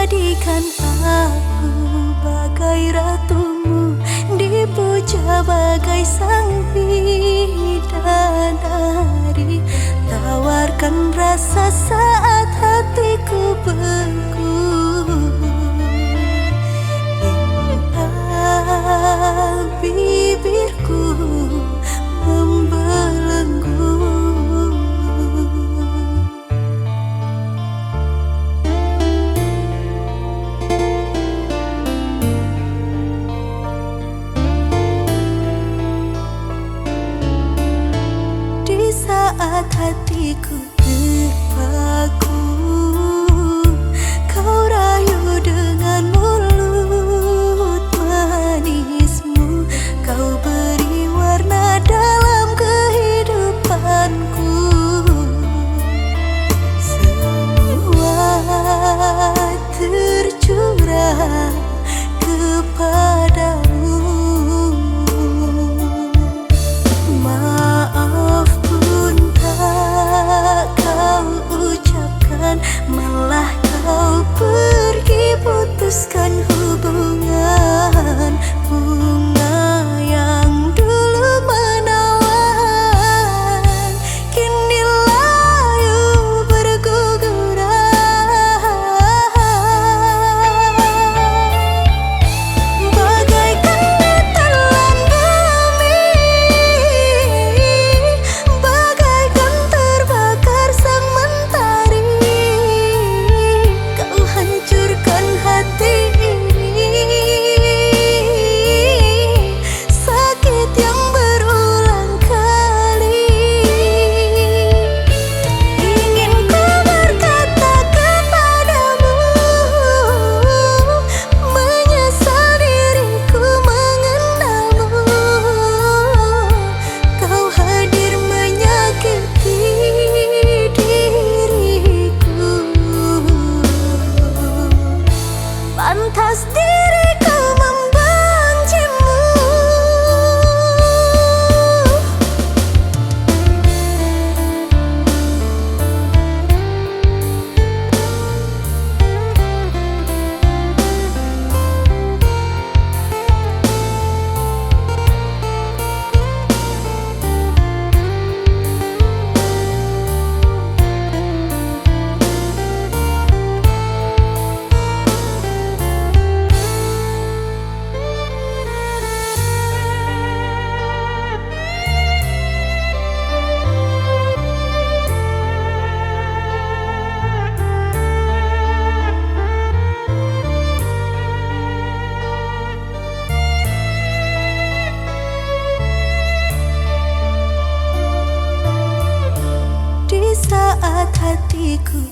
jadikan aku bagai ratumu, dipuja bagai sang bidadari. Tawarkan rasa saat hatiku beku, hingga bibirku membelenggu. Di saat hatiku terpaku, kau rayu dengan mulut manismu. Kau beri warna dalam kehidupanku. Semua tercurah kepadamu. Maaf pun tak kau ucapkan, malah kau pergi putuskan hubungan. Bunga yang dulu menawan kini layu berguguran. Bagaikan ditelan bumi, bagaikan terbakar sang mentari. Kau hancurkan hati ini, sakit yang berulang kali. Ingin ku berkata kepadamu, menyesal diriku mengenalmu. Kau hadir menyakiti diriku, pantas diriku membencimu. Di saat hatiku